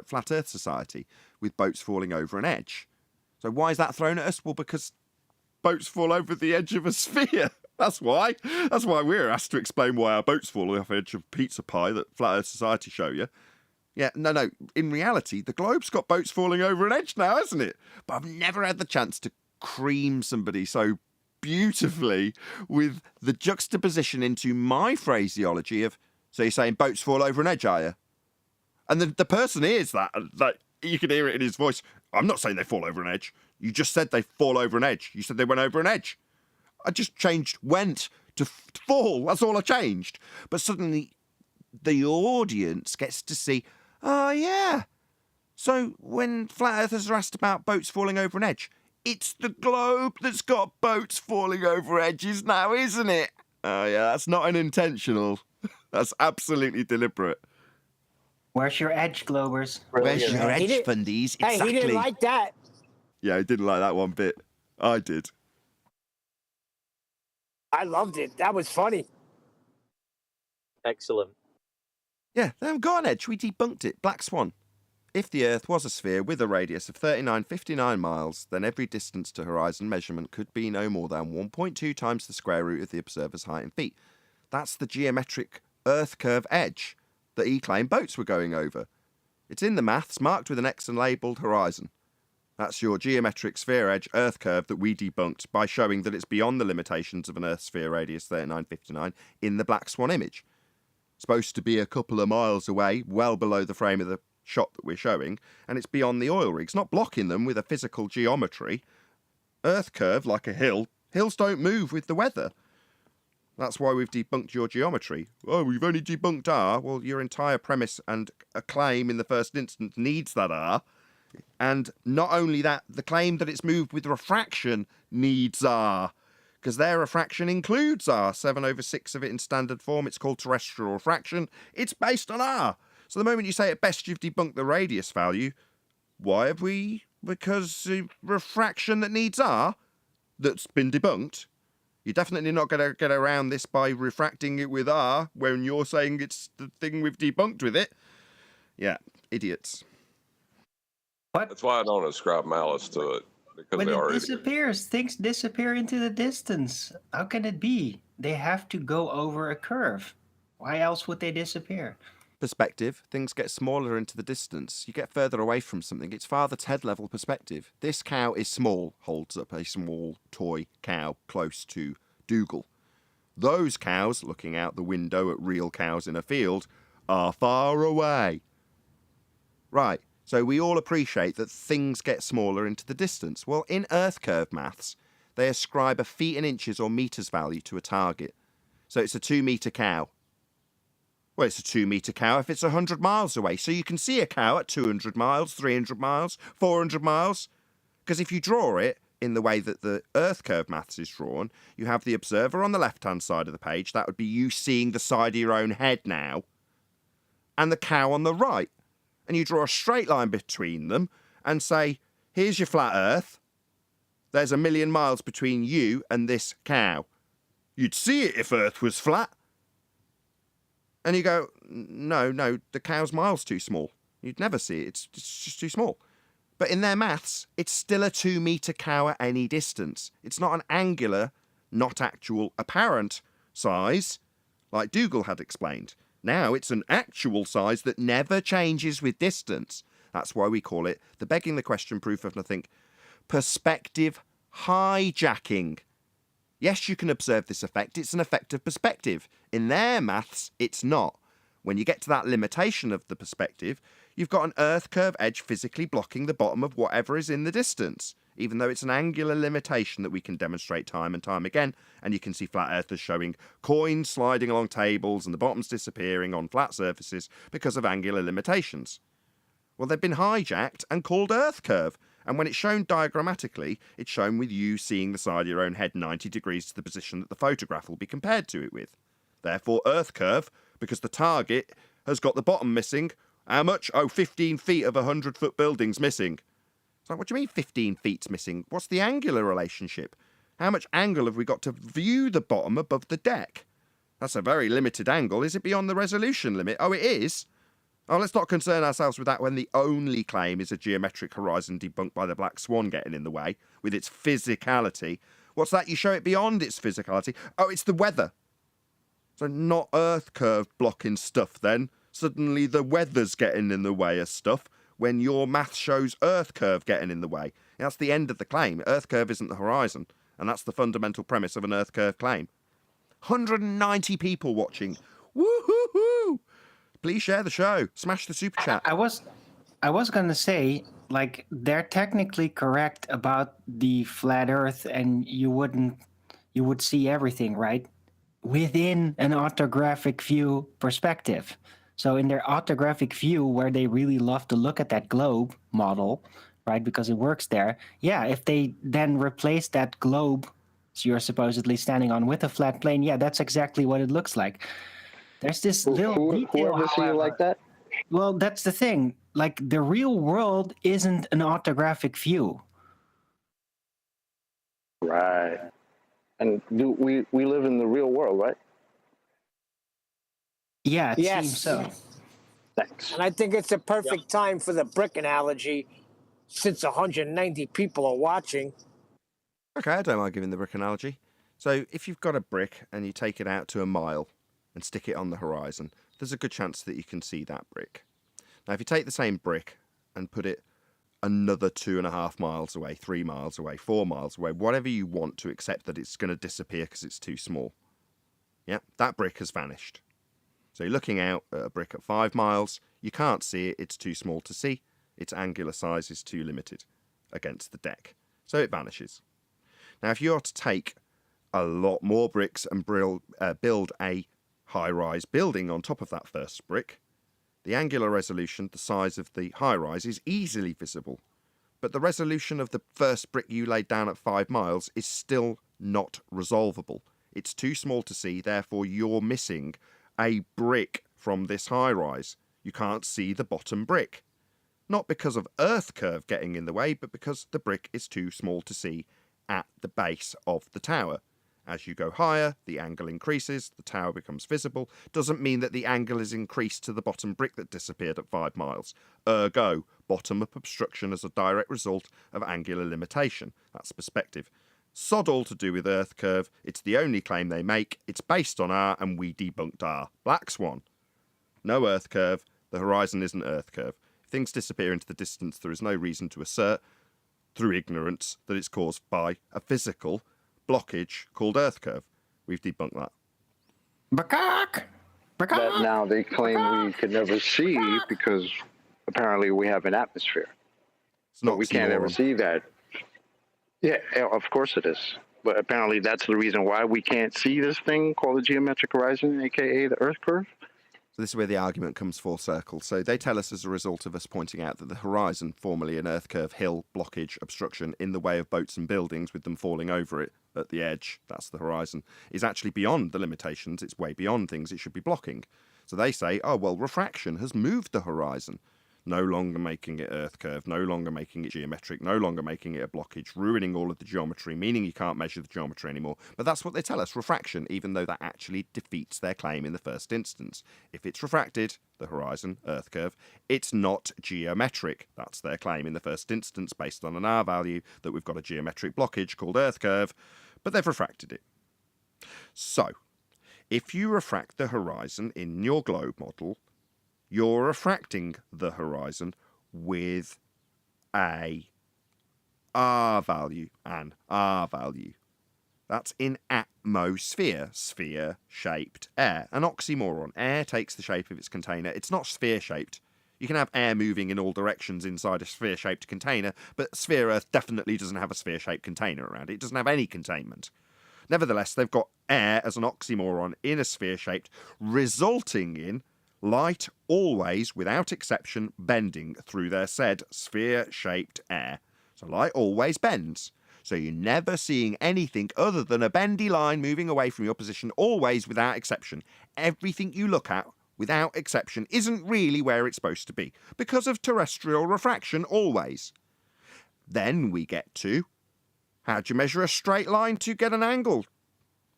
Flat Earth Society with boats falling over an edge. So why is that thrown at us? Well, because boats fall over the edge of a sphere. That's why. That's why we're asked to explain why our boats fall off the edge of pizza pie that Flat Earth Society show you. Yeah, no. In reality, the globe's got boats falling over an edge now, hasn't it? But I've never had the chance to cream somebody so beautifully with the juxtaposition into my phraseology of, so you're saying boats fall over an edge, are you? And the person hears that you can hear it in his voice. I'm not saying they fall over an edge. You just said they fall over an edge. You said they went over an edge. I just changed went to fall. That's all I changed. But suddenly the audience gets to see, oh, yeah. So when flat earthers are asked about boats falling over an edge, it's the globe that's got boats falling over edges now, isn't it? Oh, yeah, that's not unintentional. That's absolutely deliberate. Where's your edge, Globers? Where's Brilliant. your He edge, did- fundies? Hey, Exactly. he didn't like that. Yeah, he didn't like that one bit. I did. I loved it. That was funny. Excellent. Yeah, they haven't got an edge. We debunked it. Black Swan. If the Earth was a sphere with a radius of 3959 miles, then every distance to horizon measurement could be no more than 1.2 times the square root of the observer's height in feet. That's the geometric Earth curve edge that he claimed boats were going over. It's in the maths, marked with an X and labelled horizon. That's your geometric sphere edge Earth curve that we debunked by showing that it's beyond the limitations of an Earth sphere radius 3959 in the Black Swan image. Supposed to be a couple of miles away, well below the frame of the shot that we're showing, and it's beyond the oil rigs, not blocking them with a physical geometry. Earth curve, like a hill, hills don't move with the weather. That's why we've debunked your geometry. Oh, we've only debunked R. Well, your entire premise and a claim in the first instance needs that R. And not only that, the claim that it's moved with refraction needs R. Because their refraction includes R. 7/6 of it in standard form. It's called terrestrial refraction. It's based on R. So the moment you say at best you've debunked the radius value, why have we? Because refraction that needs R, that's been debunked. You're definitely not going to get around this by refracting it with R when you're saying it's the thing we've debunked with it. Yeah, idiots. That's why I don't ascribe malice to it, because When they it are idiots. disappears, things disappear into the distance. How can it be? They have to go over a curve. Why else would they disappear? Perspective, things get smaller into the distance. You get further away from something. It's Father's head level perspective. This cow is small, holds up a small toy cow close to Dougal. Those cows, looking out the window at real cows in a field, are far away. Right, so we all appreciate that things get smaller into the distance. Well, in Earth curve maths, they ascribe a feet and inches or metres value to a target. So it's a 2 metre cow. Well, it's a 2 metre cow if it's 100 miles away. So you can see a cow at 200 miles, 300 miles, 400 miles. Because if you draw it in the way that the Earth curve maths is drawn, you have the observer on the left-hand side of the page. That would be you seeing the side of your own head now. And the cow on the right. And you draw a straight line between them and say, here's your flat Earth. There's 1 million miles between you and this cow. You'd see it if Earth was flat. And you go, no, the cow's miles too small. You'd never see it. It's just too small. But in their maths, it's still a 2 metre cow at any distance. It's not an angular not actual apparent size, like Dougal had explained. Now it's an actual size that never changes with distance. That's why we call it the begging the question proof of nothing perspective hijacking. Yes, you can observe this effect. It's an effect of perspective. In their maths, it's not. When you get to that limitation of the perspective, you've got an Earth curve edge physically blocking the bottom of whatever is in the distance, even though it's an angular limitation that we can demonstrate time and time again. And you can see flat earthers showing coins sliding along tables and the bottoms disappearing on flat surfaces because of angular limitations. Well, they've been hijacked and called Earth curve. And when it's shown diagrammatically, it's shown with you seeing the side of your own head 90 degrees to the position that the photograph will be compared to it with. Therefore, Earth curve, because the target has got the bottom missing. How much? Oh, 15 feet of a 100-foot building's missing. It's like, what do you mean 15 feet's missing? What's the angular relationship? How much angle have we got to view the bottom above the deck? That's a very limited angle. Is it beyond the resolution limit? Oh, it is. Oh, let's not concern ourselves with that when the only claim is a geometric horizon debunked by the black swan getting in the way with its physicality. What's that? You show it beyond its physicality. Oh, it's the weather. So not Earth curve blocking stuff then. Suddenly the weather's getting in the way of stuff when your math shows Earth curve getting in the way. That's the end of the claim. Earth curve isn't the horizon. And that's the fundamental premise of an Earth curve claim. 190 people watching. Woo-hoo-hoo! Please share the show. Smash the super chat. I was gonna say, like, they're technically correct about the flat Earth, and you would see everything, right, within an orthographic view perspective. So in their orthographic view, where they really love to look at that globe model, right, because it works there. Yeah, if they then replace that globe, so you're supposedly standing on, with a flat plane, yeah, that's exactly what it looks like. There's this little detail, whoever see you however. like that? Well, that's the thing. Like, the real world isn't an orthographic view. Right. And do we live in the real world, right? Yeah, it Yes. seems so. Thanks. And I think it's a perfect time for the brick analogy, since 190 people are watching. Okay, I don't mind giving the brick analogy. So if you've got a brick and you take it out to a mile and stick it on the horizon, there's a good chance that you can see that brick. Now, if you take the same brick and put it another 2.5 miles away, 3 miles away, 4 miles away, whatever you want to accept that it's going to disappear because it's too small, yeah, that brick has vanished. So you're looking out at a brick at 5 miles, you can't see it, it's too small to see, its angular size is too limited against the deck, so it vanishes. Now, if you are to take a lot more bricks and build a high-rise building on top of that first brick, the angular resolution, the size of the high-rise, is easily visible. But the resolution of the first brick you laid down at 5 miles is still not resolvable. It's too small to see, therefore you're missing a brick from this high-rise. You can't see the bottom brick. Not because of Earth curve getting in the way, but because the brick is too small to see at the base of the tower. As you go higher, the angle increases, the tower becomes visible. Doesn't mean that the angle is increased to the bottom brick that disappeared at 5 miles. Ergo, bottom-up obstruction as a direct result of angular limitation. That's perspective. Sod all to do with Earth curve. It's the only claim they make. It's based on R, and we debunked R. Black swan. No Earth curve. The horizon isn't Earth curve. If things disappear into the distance, there is no reason to assert, through ignorance, that it's caused by a physical blockage called Earth curve. We've debunked that. That now they claim we could never see because apparently we have an atmosphere. It's But we can't ever see that. Yeah, of course it is. But apparently that's the reason why we can't see this thing called the geometric horizon, aka the Earth curve. So this is where the argument comes full circle. So they tell us as a result of us pointing out that the horizon, formerly an Earth curve hill, blockage, obstruction in the way of boats and buildings with them falling over it at the edge, that's the horizon, is actually beyond the limitations. It's way beyond things it should be blocking. So they say, oh, well, refraction has moved the horizon. No longer making it Earth curve, no longer making it geometric, no longer making it a blockage, ruining all of the geometry, meaning you can't measure the geometry anymore. But that's what they tell us, refraction, even though that actually defeats their claim in the first instance. If it's refracted, the horizon, Earth curve, it's not geometric. That's their claim in the first instance, based on an R value, that we've got a geometric blockage called Earth curve, but they've refracted it. So, if you refract the horizon in your globe model, you're refracting the horizon with a R value and R value. That's in atmosphere, sphere-shaped air. An oxymoron. Air takes the shape of its container. It's not sphere-shaped. You can have air moving in all directions inside a sphere-shaped container, but sphere Earth definitely doesn't have a sphere-shaped container around it. It doesn't have any containment. Nevertheless, they've got air as an oxymoron in a sphere-shaped, resulting in light always, without exception, bending through their said sphere-shaped air. So light always bends. So you're never seeing anything other than a bendy line moving away from your position, always without exception. Everything you look at, without exception, isn't really where it's supposed to be, because of terrestrial refraction always. Then we get to, how do you measure a straight line to get an angle?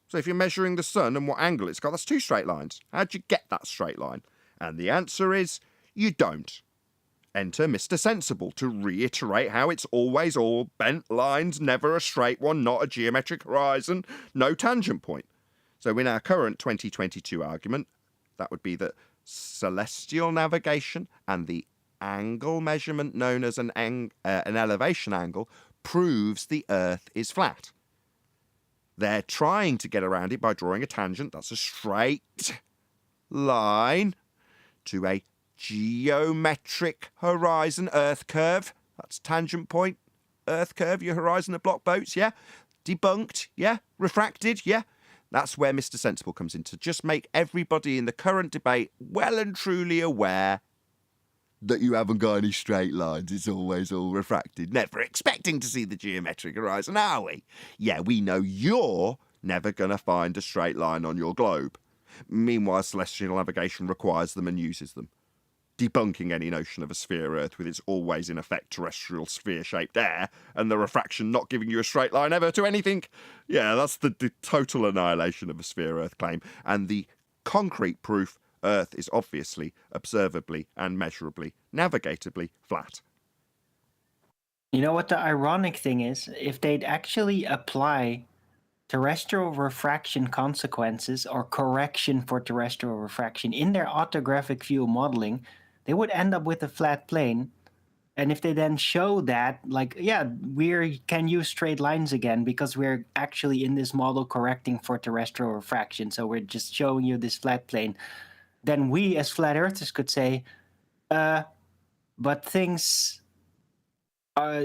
So if you're measuring the sun and what angle it's got, that's two straight lines. How do you get that straight line? And the answer is, you don't. Enter Mr. Sensible to reiterate how it's always all bent lines, never a straight one, not a geometric horizon, no tangent point. So in our current 2022 argument, that would be that celestial navigation and the angle measurement known as an elevation angle proves the Earth is flat. They're trying to get around it by drawing a tangent, that's a straight line, to a geometric horizon Earth curve. That's tangent point, Earth curve, your horizon of block boats, yeah? Debunked, yeah? Refracted, yeah? That's where Mr. Sensible comes in, to just make everybody in the current debate well and truly aware that you haven't got any straight lines. It's always all refracted. Never expecting to see the geometric horizon, are we? Yeah, we know you're never going to find a straight line on your globe. Meanwhile, celestial navigation requires them and uses them, debunking any notion of a sphere Earth with its always in effect terrestrial sphere-shaped air and the refraction not giving you a straight line ever to anything. Yeah, that's the total annihilation of a sphere Earth claim. And the concrete proof, Earth is obviously, observably and measurably, navigatably flat. You know what the ironic thing is? If they'd actually apply terrestrial refraction consequences or correction for terrestrial refraction in their orthographic view modeling, they would end up with a flat plane. And if they then show that, like, yeah, we can use straight lines again because we're actually in this model correcting for terrestrial refraction, so we're just showing you this flat plane, then we as flat earthers could say, but things,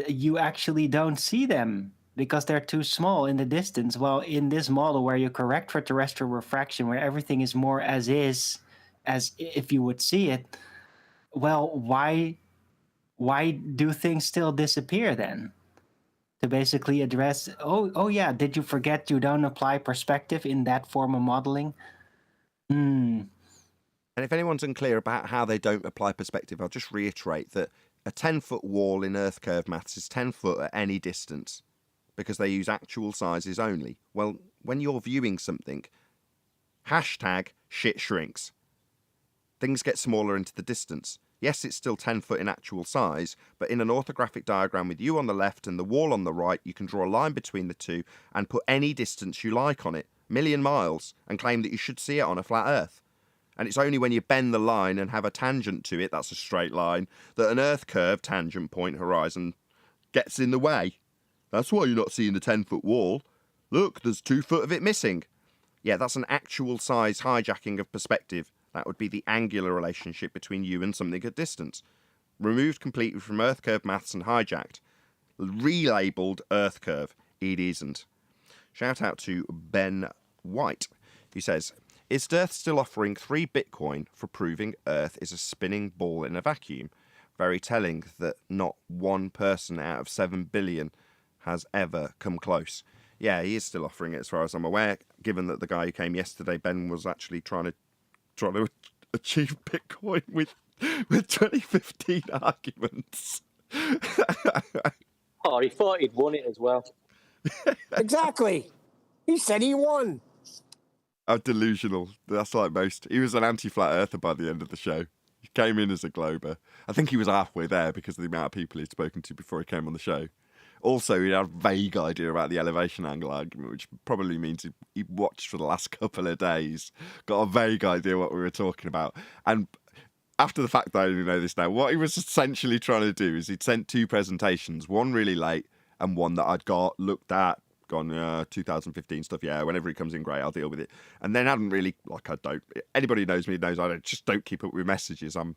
you actually don't see them because they're too small in the distance. Well, in this model where you correct for terrestrial refraction, where everything is more as is, as if you would see it, well, why do things still disappear then? To basically address, oh yeah, did you forget you don't apply perspective in that form of modeling? And if anyone's unclear about how they don't apply perspective, I'll just reiterate that a 10-foot wall in Earth curve maths is 10 foot at any distance, because they use actual sizes only. Well, when you're viewing something, hashtag shit shrinks. Things get smaller into the distance. Yes, it's still 10 foot in actual size, but in an orthographic diagram with you on the left and the wall on the right, you can draw a line between the two and put any distance you like on it, million miles, and claim that you should see it on a flat Earth. And it's only when you bend the line and have a tangent to it, that's a straight line, that an Earth curve tangent point horizon gets in the way. That's why you're not seeing the 10-foot wall. Look, there's 2 foot of it missing. Yeah, that's an actual size hijacking of perspective. That would be the angular relationship between you and something at distance. Removed completely from Earth curve maths and hijacked. Relabeled Earth curve. It isn't. Shout out to Ben White, who says, is Earth still offering 3 Bitcoin for proving Earth is a spinning ball in a vacuum? Very telling that not one person out of 7 billion has ever come close. Yeah, he is still offering it as far as I'm aware, given that the guy who came yesterday, Ben, was actually trying to achieve Bitcoin with 2015 arguments. Oh, he thought he'd won it as well. Exactly. He said he won. I'm delusional. That's like most. He was an anti-flat earther by the end of the show. He came in as a glober. I think he was halfway there because of the amount of people he'd spoken to before he came on the show. Also, he had a vague idea about the elevation angle argument, which probably means he watched for the last couple of days, got a vague idea what we were talking about. And after the fact that I only know this now, what he was essentially trying to do is he'd sent 2 presentations, one really late and one that I'd got, looked at, gone 2015 stuff. Yeah, whenever it comes in, great, I'll deal with it. And then hadn't really, like, I don't. Anybody who knows me knows just don't keep up with messages. I'm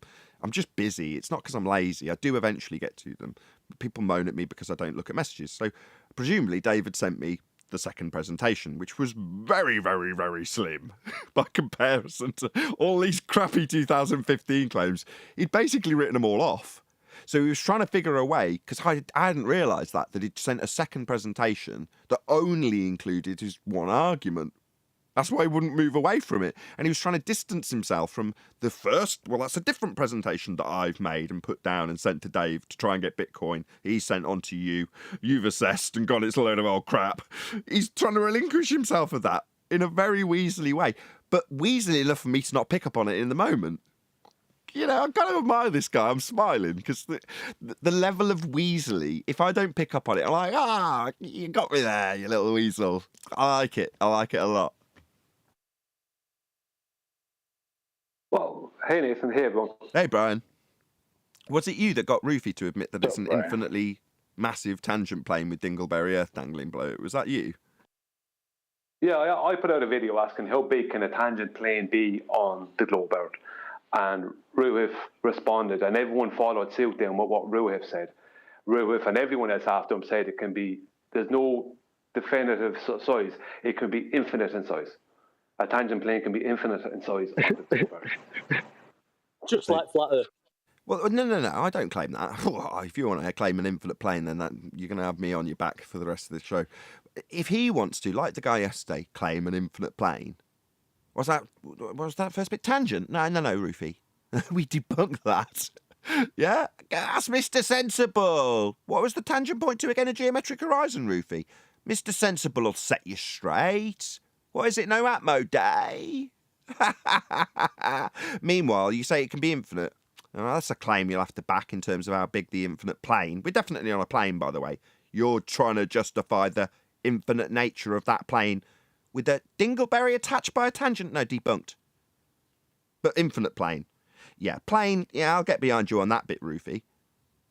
just busy. It's not because I'm lazy. I do eventually get to them. People moan at me because I don't look at messages. So presumably David sent me the second presentation, which was very, very, very slim by comparison to all these crappy 2015 claims. He'd basically written them all off. So he was trying to figure a way, because I hadn't realised that he'd sent a second presentation that only included his one argument. That's why he wouldn't move away from it. And he was trying to distance himself from the first, well, that's a different presentation that I've made and put down and sent to Dave to try and get Bitcoin. He sent on to you. You've assessed and gone, it's a load of old crap. He's trying to relinquish himself of that in a very Weasley way. But Weasley enough for me to not pick up on it in the moment. You know, I kind of admire this guy. I'm smiling because the level of Weasley, if I don't pick up on it, I'm like, you got me there, you little weasel. I like it. I like it a lot. Well, hey Nathan, hey everyone. Hey Brian, was it you that got Roofy to admit that it's an Brian. infinitely massive tangent plane with dingleberry earth dangling below it? Was that you? Yeah, I put out a video asking how big can a tangent plane be on the globe Earth, and Ruhif responded, and everyone followed suit then with what Ruhif said. Ruhif and everyone else after him said it can be. There's no definitive size. It can be infinite in size. A tangent plane can be infinite in size on the globe Earth. Just like flat Earth. Well, no, I don't claim that. If you want to claim an infinite plane, then you're going to have me on your back for the rest of the show. If he wants to, like the guy yesterday, claim an infinite plane, was that first bit tangent? No, Roofy. We debunked that. Yeah? That's Mr. Sensible. What was the tangent point to again, a geometric horizon, Roofy? Mr. Sensible will set you straight. What is it, no Atmo day? Meanwhile, you say it can be infinite. Well, that's a claim you'll have to back in terms of how big the infinite plane. We're definitely on a plane, by the way. You're trying to justify the infinite nature of that plane with a dingleberry attached by a tangent. No, debunked. But infinite plane. Yeah, plane. Yeah, I'll get behind you on that bit, Roofy.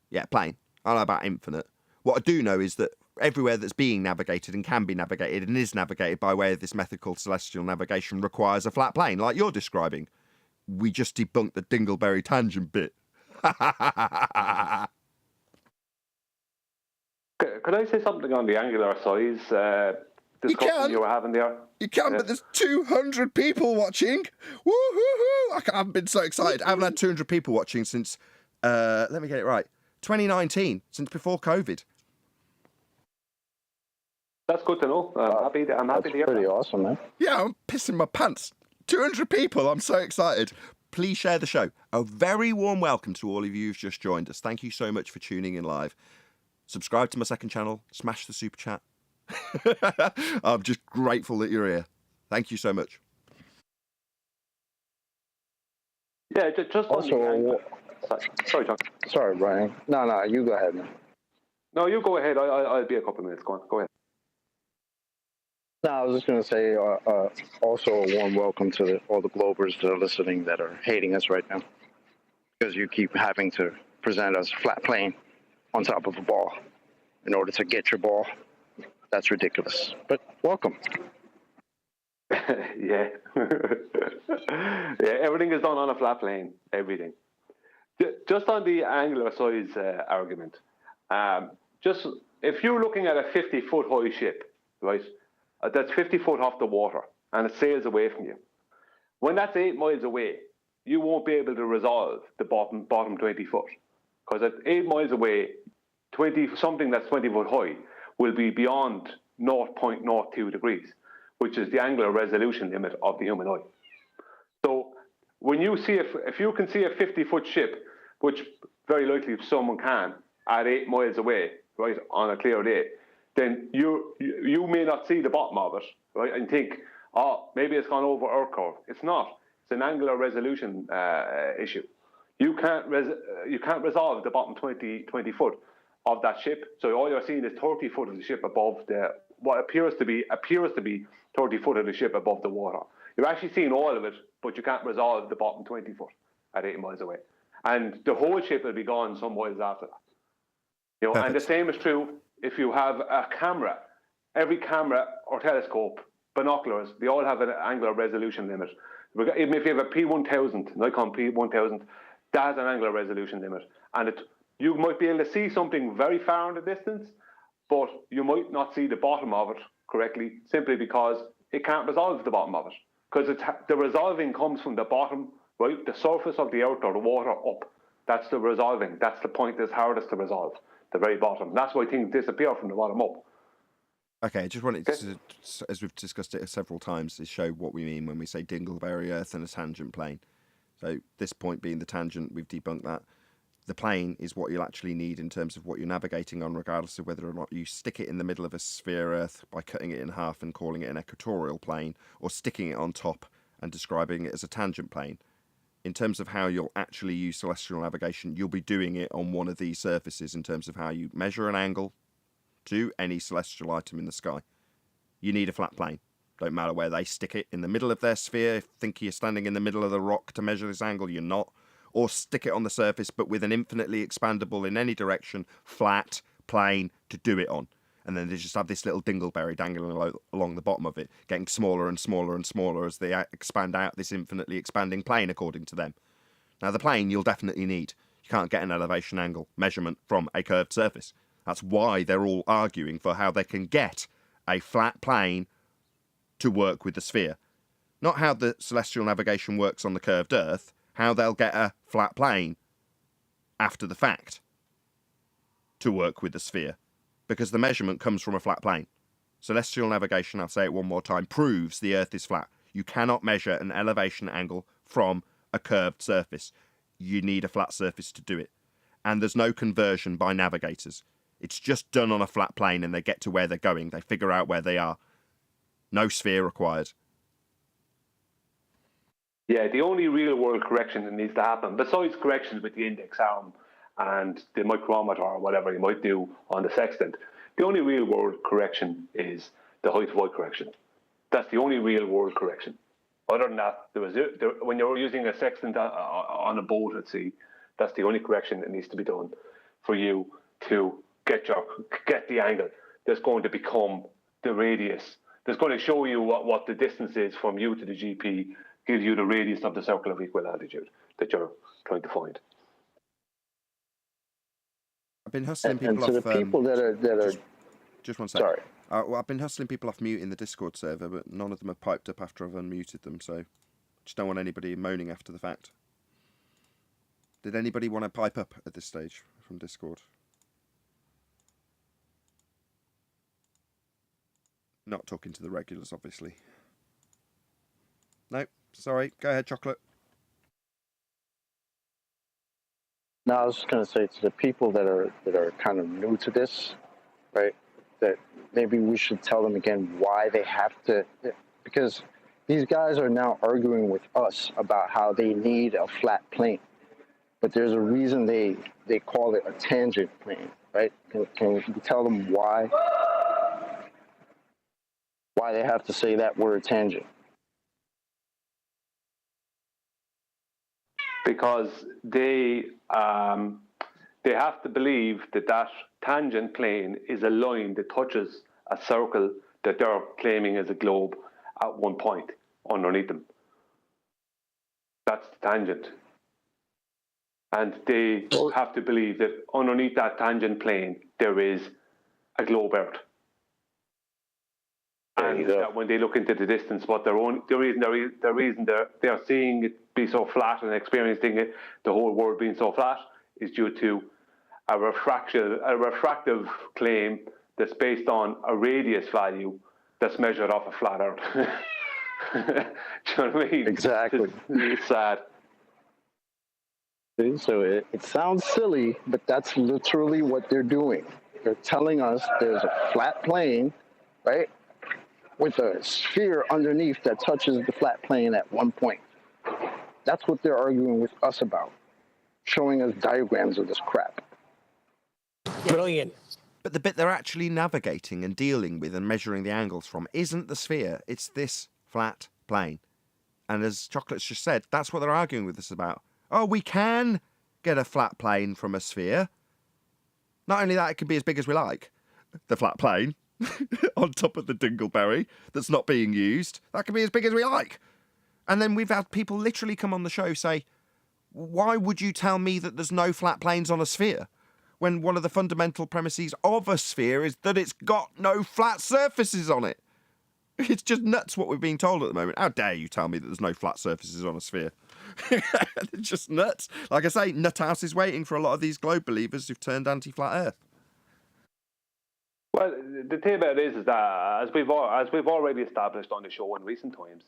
Yeah, plane. I know about infinite. What I do know is that everywhere that's being navigated and can be navigated and is navigated by way of this method called celestial navigation requires a flat plane, like you're describing. We just debunked the dingleberry tangent bit. Could I say something on the angular size discussion you were having there? You can, but there's 200 people watching. Woo-hoo-hoo! I haven't been so excited. I haven't had 200 people watching since, let me get it right, 2019, since before COVID. That's good to know. I'm happy to hear That's pretty that. awesome, man. Yeah, I'm pissing my pants. 200 people. I'm so excited. Please share the show. A very warm welcome to all of you who've just joined us. Thank you so much for tuning in live. Subscribe to my second channel. Smash the super chat. I'm just grateful that you're here. Thank you so much. Yeah, just Also, sorry, John. sorry, Brian. No, you go ahead, man. No, you go ahead. I'll be a couple of minutes. Go ahead. No, I was just going to say also a warm welcome to all the Globers that are listening that are hating us right now. Because you keep having to present us a flat plane on top of a ball in order to get your ball. That's ridiculous. But welcome. Yeah. Yeah, everything is done on a flat plane. Everything. Just on the angular size argument. Just if you're looking at a 50-foot high ship, right? That's 50 foot off the water, and it sails away from you. When that's 8 miles away, you won't be able to resolve the bottom 20 foot, because at 8 miles away, something that's 20 foot high will be beyond 0.02 degrees, which is the angular resolution limit of the human eye. So when you see if you can see a 50-foot ship, which very likely someone can, at 8 miles away, right, on a clear day, then you may not see the bottom of it, right, and think, oh, maybe it's gone over our curve. It's not. It's an angular resolution issue. You can't resolve the bottom 20 foot of that ship. So all you're seeing is 30 foot of the ship above what appears to be 30 foot of the ship above the water. You're actually seeing all of it, but you can't resolve the bottom 20 foot at 80 miles away. And the whole ship will be gone some miles after that. You know, Perfect. and the same is true if you have a camera. Every camera or telescope, binoculars, they all have an angular resolution limit. Even if you have a P1000, Nikon P1000, that has an angular resolution limit. And you might be able to see something very far in the distance, but you might not see the bottom of it correctly, simply because it can't resolve the bottom of it. Because the resolving comes from the bottom, right? The surface of the earth or the water up. That's the resolving. That's the point that's hardest to resolve, the very bottom. That's why things disappear from the bottom up. Okay, I just wanted to, as we've discussed it several times, is show what we mean when we say dingleberry earth and a tangent plane. So this point being the tangent, we've debunked that. The plane is what you'll actually need in terms of what you're navigating on, regardless of whether or not you stick it in the middle of a sphere Earth by cutting it in half and calling it an equatorial plane, or sticking it on top and describing it as a tangent plane. In terms of how you'll actually use celestial navigation, you'll be doing it on one of these surfaces in terms of how you measure an angle to any celestial item in the sky. You need a flat plane. Don't matter where they stick it, in the middle of their sphere. Think you're standing in the middle of the rock to measure this angle, you're not. Or stick it on the surface, but with an infinitely expandable in any direction, flat plane to do it on. And then they just have this little dingleberry dangling along the bottom of it, getting smaller and smaller and smaller as they expand out this infinitely expanding plane, according to them. Now, the plane you'll definitely need. You can't get an elevation angle measurement from a curved surface. That's why they're all arguing for how they can get a flat plane to work with the sphere. Not how the celestial navigation works on the curved Earth, how they'll get a flat plane after the fact to work with the sphere. Because the measurement comes from a flat plane. Celestial navigation, I'll say it one more time, proves the Earth is flat. You cannot measure an elevation angle from a curved surface. You need a flat surface to do it. And there's no conversion by navigators. It's just done on a flat plane and they get to where they're going. They figure out where they are. No sphere required. Yeah, the only real world correction that needs to happen, besides corrections with the index arm and the micrometer or whatever you might do on the sextant, the only real world correction is the height of white correction. That's the only real world correction. Other than that, when you're using a sextant on a boat at sea, that's the only correction that needs to be done for you to get the angle that's going to become the radius. That's going to show you what the distance is from you to the GP, gives you the radius of the circle of equal altitude that you're trying to find. I've been hustling people and to off. the people that are just one second. sorry. Well, I've been hustling people off mute in the Discord server, but none of them have piped up after I've unmuted them, so just don't want anybody moaning after the fact. Did anybody want to pipe up at this stage from Discord? Not talking to the regulars, obviously. No, sorry. Go ahead, Chocolate. No, I was just going to say to the people that are kind of new to this, right, that maybe we should tell them again why they have to, because these guys are now arguing with us about how they need a flat plane. But there's a reason they call it a tangent plane, right? Can you tell them why they have to say that word tangent? Because they have to believe that tangent plane is a line that touches a circle that they're claiming is a globe at one point underneath them. That's the tangent. And they have to believe that underneath that tangent plane there is a globe Earth. And that when they look into the distance, the reason they're seeing it be so flat and experiencing it, the whole world being so flat, is due to a refractive claim that's based on a radius value that's measured off a flat Earth. Do you know what I mean? Exactly. It's sad. So it sounds silly, but that's literally what they're doing. They're telling us there's a flat plane, right, with a sphere underneath that touches the flat plane at one point. That's what they're arguing with us about, showing us diagrams of this crap. Brilliant. But the bit they're actually navigating and dealing with and measuring the angles from isn't the sphere, it's this flat plane. And as Chocolate's just said, that's what they're arguing with us about. Oh, we can get a flat plane from a sphere. Not only that, it can be as big as we like. The flat plane on top of the dingleberry that's not being used, that can be as big as we like. And then we've had people literally come on the show say, why would you tell me that there's no flat planes on a sphere? When one of the fundamental premises of a sphere is that it's got no flat surfaces on it. It's just nuts what we're being told at the moment. How dare you tell me that there's no flat surfaces on a sphere? It's just nuts. Like I say, Nuthouse is waiting for a lot of these globe believers who've turned anti-flat Earth. Well, the thing about it is that, as we've already established on the show in recent times,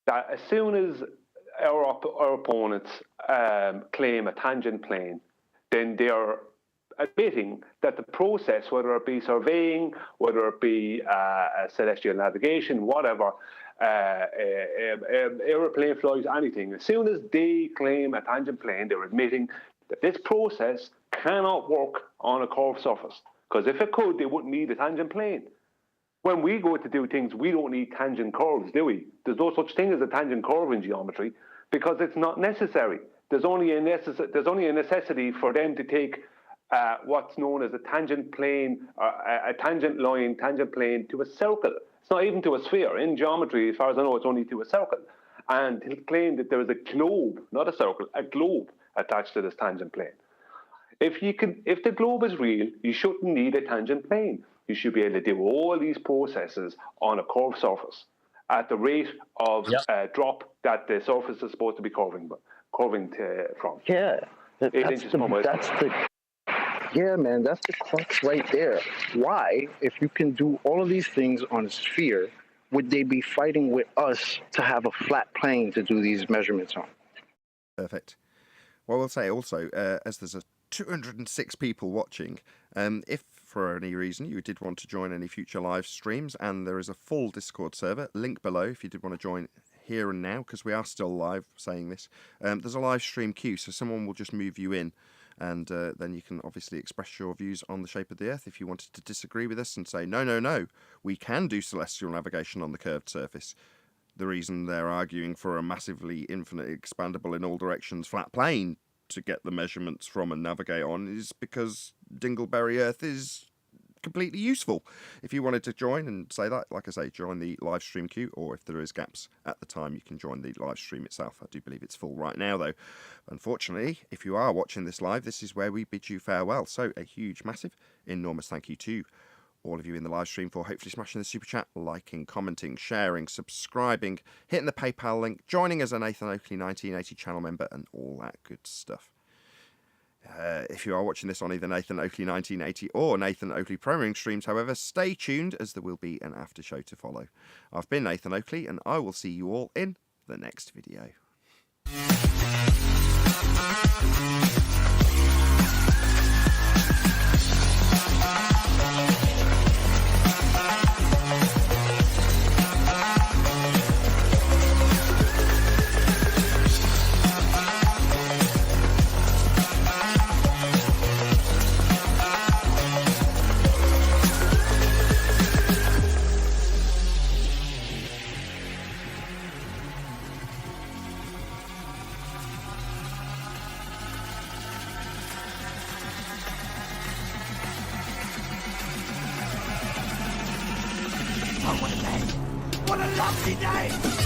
that as soon as our opponents claim a tangent plane, then they are admitting that the process, whether it be surveying, whether it be celestial navigation, whatever, aeroplane flights, anything, as soon as they claim a tangent plane, they're admitting that this process cannot work on a curved surface. Because if it could, they wouldn't need a tangent plane. When we go to do things, we don't need tangent curves, do we? There's no such thing as a tangent curve in geometry because it's not necessary. There's only a necessity for them to take what's known as a tangent plane, a tangent line, tangent plane to a circle. It's not even to a sphere. In geometry, as far as I know, it's only to a circle. And he'll claim that there is a globe, not a circle, a globe attached to this tangent plane. If the globe is real, you shouldn't need a tangent plane. You should be able to do all these processes on a curved surface at the rate of drop that the surface is supposed to be curving from. Yeah, that's the crux right there. Why, if you can do all of these things on a sphere, would they be fighting with us to have a flat plane to do these measurements on? Perfect. Well, we'll say also, as there's 206 people watching, if for any reason you did want to join any future live streams, and there is a full Discord server, link below if you did want to join here and now, because we are still live saying this. There's a live stream queue, so someone will just move you in, and then you can obviously express your views on the shape of the Earth if you wanted to disagree with us and say, no, we can do celestial navigation on the curved surface. The reason they're arguing for a massively infinite expandable in all directions flat plane to get the measurements from and navigate on is because dingleberry Earth is completely useful. If you wanted to join and say that, like I say, join the live stream queue, or if there is gaps at the time, you can join the live stream itself. I do believe it's full right now, though. Unfortunately, if you are watching this live, this is where we bid you farewell. So a huge, massive, enormous thank you to all of you in the live stream for hopefully smashing the super chat, liking, commenting, sharing, subscribing, hitting the PayPal link, joining as a Nathan Oakley 1980 channel member, and all that good stuff. If you are watching this on either Nathan Oakley 1980 or Nathan Oakley Premiering streams, however, stay tuned as there will be an after show to follow. I've been Nathan Oakley, and I will see you all in the next video. What a lovely day!